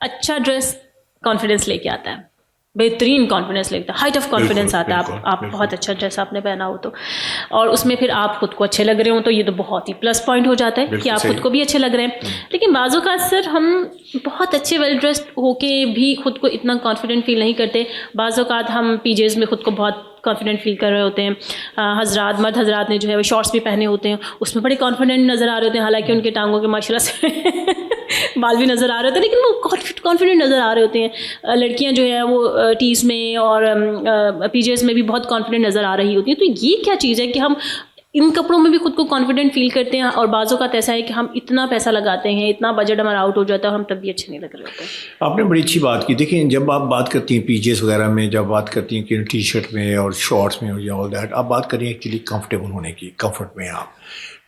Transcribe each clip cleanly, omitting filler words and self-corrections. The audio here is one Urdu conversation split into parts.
اچھا ڈریس کانفیڈنس لے کے آتا ہے, بہترین کانفیڈنس لگتا ہے, ہائٹ آف کانفیڈنس آتا ہے آپ بہت اچھا ڈریس آپ نے پہنا ہو تو, اور اس میں پھر آپ خود کو اچھے لگ رہے ہوں تو یہ تو بہت ہی پلس پوائنٹ ہو جاتا ہے کہ آپ خود کو بھی اچھے لگ رہے ہیں. لیکن بعض اوقات سر ہم بہت اچھے ویل ڈریسڈ ہو کے بھی خود کو اتنا کانفیڈنٹ فیل نہیں کرتے. بعض اوقات ہم پی جیز میں خود کو بہت کانفیڈنٹ فیل کر رہے ہوتے ہیں. حضرات مرد حضرات نے جو ہے وہ شارٹس بھی پہنے ہوتے ہیں, اس میں بڑے کانفیڈنٹ نظر آ رہے ہوتے ہیں, حالانکہ ان کے ٹانگوں کے ماشاء اللہ سے بال بھی نظر آ رہے ہوتے ہیں, لیکن وہ کانفیڈنٹ نظر آ رہے ہوتے ہیں. لڑکیاں جو ہیں وہ ٹیز میں اور پی جیز میں بھی بہت کانفیڈنٹ نظر آ رہی ہوتی ہیں. تو یہ کیا چیز ہے کہ ہم ان کپڑوں میں بھی خود کو کانفیڈنٹ فیل کرتے ہیں, اور بعض اوقات ایسا ہے کہ ہم اتنا پیسہ لگاتے ہیں, اتنا بجٹ ہمارا آؤٹ ہو جاتا ہے, اور ہم تب بھی اچھے نہیں لگ رہے ہوتے ہیں. آپ نے بڑی اچھی بات کی. دیکھیں جب آپ بات کرتی ہیں پی جیز وغیرہ میں, جب بات کرتی ہیں کہ ٹی شرٹ میں اور شارٹس میں یا آل دیٹ, آپ بات کریں ایکچولی کمفرٹیبل ہونے کی, کمفرٹ میں آپ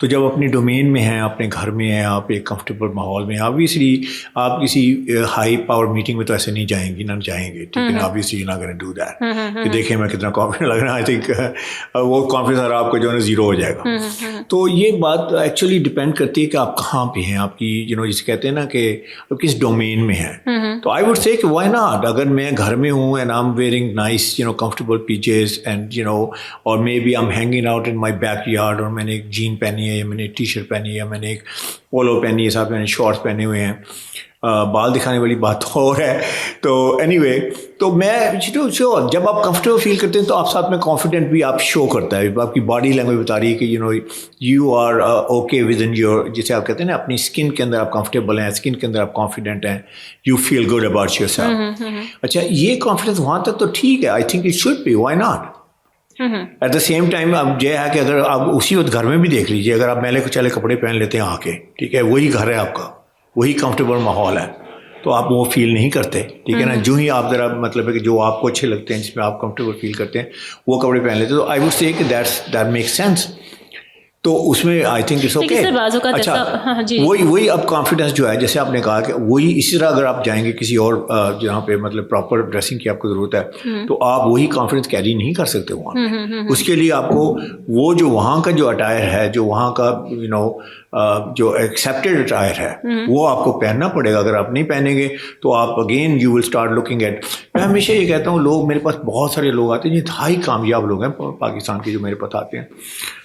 تو جب اپنی ڈومین میں ہیں, اپنے گھر میں ہیں, آپ ایک کمفرٹیبل ماحول میں, آبویسلی آپ کسی ہائی پاور میٹنگ میں تو ایسے نہیں جائیں گی, نہ جائیں گے, ٹھیک ہے نا. آبویسلی نہ کریں ڈو دیٹ کہ دیکھیں میں کتنا کانفیڈنٹ لگ رہا ہوں. آئی تھنک وہ کانفیڈنس آپ کو جو ہے نا زیرو ہو جائے گا. تو یہ بات ایکچولی ڈپینڈ کرتی ہے کہ آپ کہاں پہ ہیں, آپ کی جسے کہتے ہیں نا کہ کس ڈومین میں ہیں. تو آئی ووڈ سے کہ وائی ناٹ, اگر میں گھر میں ہوں and I am wearing nice comfortable PJs and اور maybe I am hanging out in my backyard, اور میں نے ایک جین پہنی ہے, یا میں نے ایک ٹی شرٹ پہنی ہے, یا میں نے ایک پولو پہنی ہے, صاحب میں نے شارٹس پہنے ہوئے ہیں, بال دکھانے والی بات اور ہے. تو اینی وے, تو میں جب آپ کمفرٹیبل فیل کرتے ہیں تو آپ ساتھ میں کانفیڈنٹ بھی آپ شو کرتا ہے. آپ کی باڈی لینگویج بتا رہی ہے کہ you are okay with in your, جسے آپ کہتے ہیں نا اپنی اسکن کے اندر آپ کمفرٹیبل ہیں, اسکن کے اندر آپ کانفیڈنٹ ہیں, you feel good about yourself. اچھا یہ کانفیڈنس وہاں تک تو ٹھیک ہے, I think it should be, why not. At the same time اب یہ ہے کہ اگر آپ اسی وقت گھر میں بھی دیکھ لیجیے, اگر آپ میلے چلے کپڑے پہن لیتے ہیں آ کے, ٹھیک ہے, وہی گھر ہے آپ کا, وہی کمفرٹیبل ماحول ہے, تو آپ وہ فیل نہیں کرتے, ٹھیک ہے نا. جو ہی آپ ذرا مطلب ہے کہ جو آپ کو اچھے لگتے ہیں, جس میں آپ کمفرٹیبل فیل کرتے ہیں, وہ کپڑے پہن لیتے ہیں. تو آئی وڈ سے کہ دیٹ میک سینس. تو اس میں آئی تھنک اٹس اوکے. اچھا وہی اب کانفیڈنس جو ہے, جیسے آپ نے کہا کہ وہی اسی طرح اگر آپ جائیں گے کسی اور جہاں پہ مطلب پراپر ڈریسنگ کی آپ کو ضرورت ہے, تو آپ وہی کانفیڈنس کیری نہیں کر سکتے وہاں. اس کے لیے آپ کو وہ جو وہاں کا جو اٹائر ہے, جو وہاں کا جو ایکسیپٹیڈ اٹائر ہے, وہ آپ کو پہننا پڑے گا. اگر آپ نہیں پہنیں گے تو آپ again you will start looking at. میں ہمیشہ یہ کہتا ہوں, لوگ میرے پاس بہت سارے لوگ آتے ہیں جو انتہائی کامیاب لوگ ہیں پاکستان کے, جو میرے پاس آتے ہیں,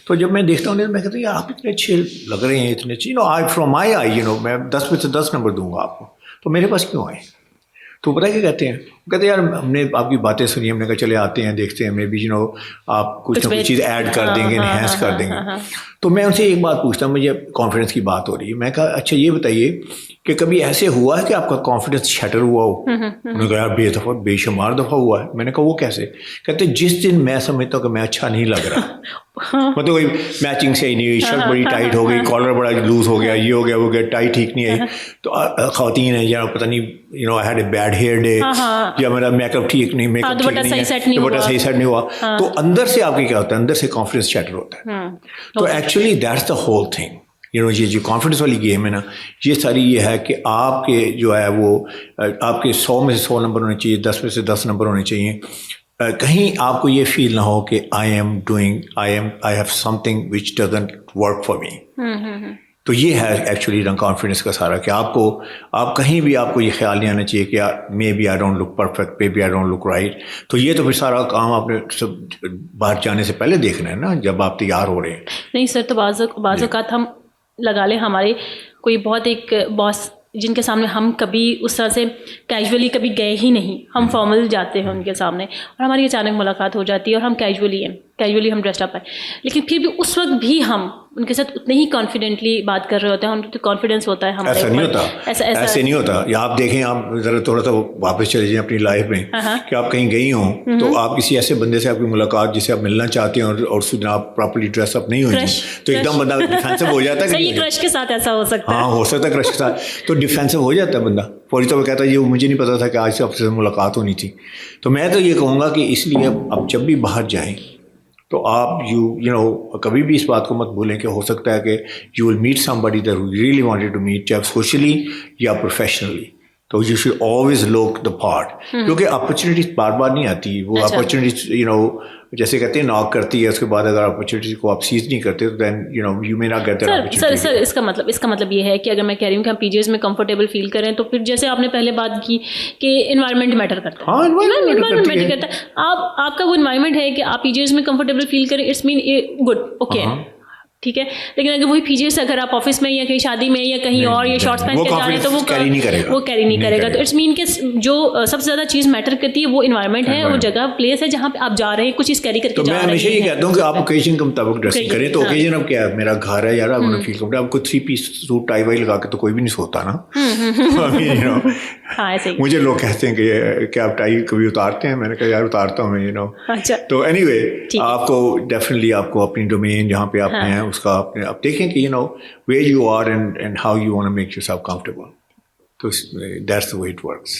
تو جب میں دیکھتا ہوں میں کہتا ہوں یار آپ اتنے اچھے لگ رہے ہیں, اتنے اچھے, فرام مائی آئی میں 10 میں سے 10 نمبر دوں گا آپ کو, تو میرے پاس کیوں آئے؟ تو پتہ کیا کہتے ہیں, کہتے ہیں یار ہم نے آپ کی باتیں سنی, ہم نے کہا چلے آتے ہیں دیکھتے ہیں, میں بھی آپ کچھ نہ کچھ چیز ایڈ کر دیں گے, انہینس کر دیں گے. تو میں ان سے ایک بات پوچھتا ہوں, مجھے کانفیڈنس کی بات ہو رہی ہے, میں کہا اچھا یہ بتائیے کہ کبھی ایسے ہوا ہے کہ آپ کا کانفیڈنس شیٹر ہوا ہو؟ انہوں نے کہا یار بے شمار دفعہ ہوا ہے. میں نے کہا وہ کیسے؟ کہتے جس دن میں سمجھتا ہوں کہ میں اچھا نہیں لگ رہا, مطلب کوئی میچنگ صحیح نہیں ہوئی, شرٹ بڑی ٹائٹ ہو گئی, کالر بڑا لوز ہو گیا, یہ ہو گیا وہ گیا, ٹائی ٹھیک نہیں آئی, تو خواتین ہیں یا پتہ نہیں I had a bad hair day, یا میرا میک اپ ٹھیک نہیں, میک اپ ٹھیک نہیں ہے, دوپٹہ صحیح سیٹ نہیں ہوا, تو اندر سے آپ کے کیا ہوتا ہے, اندر سے کانفیڈنس شیٹر ہوتا ہے. تو actually that's the whole thing. یہ جو کانفیڈنس والی گیم ہے نا, یہ ساری یہ ہے کہ آپ کے جو ہے وہ آپ کے 100 میں سے 100 نمبر ہونے چاہیے, 10 میں سے 10 نمبر ہونے چاہیے. کہیں آپ کو یہ فیل نہ ہو کہ I have some thing which doesn't work for me. تو یہ ہے ایکچولی کانفیڈنس کا سارا, کہ آپ کہیں بھی آپ کو یہ خیال نہیں آنا چاہیے کہ maybe I don't look perfect, maybe I don't look right. تو یہ تو پھر سارا کام آپ نے سب باہر جانے سے پہلے دیکھنا ہے نا, جب آپ تیار ہو رہے ہیں. نہیں سر, تو بعض اوقات ہم لگا لیں ہمارے کوئی بہت ایک باس جن کے سامنے ہم کبھی اس طرح سے کیجولی کبھی گئے ہی نہیں, ہم فارمل جاتے ہیں ان کے سامنے, اور ہماری اچانک ملاقات ہو جاتی ہے, اور ہم کیجولی ہم ڈریسڈ اپ ہیں, لیکن پھر بھی اس وقت بھی ہم ان کے ساتھ اتنے ہی کانفیڈنٹلی بات کر رہے ہوتے ہیں, ہم تو کانفیڈنس ہوتا ہے ہمارے. ایسا نہیں ہوتا, ایسے نہیں ہوتا. یا آپ دیکھیں, آپ ذرا تھوڑا سا واپس چلے جائیں اپنی لائف میں, کہ آپ کہیں گئی ہوں تو آپ کسی ایسے بندے سے آپ کی ملاقات جسے آپ ملنا چاہتے ہیں, اور اس دن آپ پراپرلی ڈریس اپ نہیں ہوئی, تو ایک دم بندہ ڈیفینسو ہو جاتا ہے. صحیح, کرش کے ساتھ ایسا ہو سکتا ہے. ہاں ہو سکتا ہے کرش کے ساتھ, تو ڈیفینسو ہو جاتا ہے بندہ, فوری طور پہ کہتا ہے یہ مجھے نہیں پتا تھا کہ آج سے آپ سے ملاقات ہونی تھی. تو میں تو یہ کہوں گا کہ اس لیے اب جب بھی باہر جائیں تو آپ کبھی بھی اس بات کو مت بھولیں کہ ہو سکتا ہے کہ you will meet somebody that you really wanted to meet, چاہے سوشلی یا پروفیشنلی. تو you should always look the part, کیونکہ اپرچونیٹیز بار بار نہیں آتی. وہ اپرچونیٹیز جیسے کہتے ہیں ناک کرتی ہے, اس کے بعد اگر اپرچونیٹی کو آپ سیز نہیں کرتے تو then you know you may not get that opportunity. Sir اس کا مطلب یہ ہے کہ اگر میں کہہ رہی ہوں کہ ہم پی جی ایز میں کمفرٹیبل فیل کریں تو پھر جیسے آپ نے پہلے بات کی کہ انوائرمنٹ میٹر کرتا ہے. ہاں انوائرمنٹ میٹر کرتا ہے. آپ کا وہ انوائرمنٹ ہے کہ آپ پی جی ایز میں کمفرٹیبل فیل کریں, اٹس مین گڈ, اوکے, ٹھیک ہے. لیکن اگر وہی پی جی ایس اگر آپ آفس میں یا کہیں شادی میں یا کہیں اور یہ شارٹس پہن کے جا رہے ہیں تو وہ کیری نہیں کرے گا. تو اٹس مین کہ جو سب سے زیادہ چیز میٹر کرتی ہے وہ انوائرمنٹ ہے, وہ جگہ پلیس ہے جہاں پہ آپ جا رہے ہیں, کچھ چیز کیری کر کے جا رہے ہیں. تو میں ہمیشہ یہ کہتا ہوں کہ آپ اوکیزن کے مطابق ڈریسنگ کریں. تو اوکیزن اب کیا ہے, میرا گھر ہے یار, آپ نے فیل کرتے آپ کو 3 پیس سوٹ ٹائی وائی لگا کے تو کوئی بھی نہیں سوتا نا. مجھے لوگ کہتے ہیں کہ کیا آپ ٹائی کبھی اتارتے ہیں, میں نے کہا یار اتارتا ہوں میں, یو نو. تو اینی وے آپ کو ڈیفینیٹلی آپ کو اپنی ڈومین جہاں پہ آپ ہیں اس کا آپ دیکھیں کہ you know where you are and how you want to make yourself comfortable. تو that's the way it works.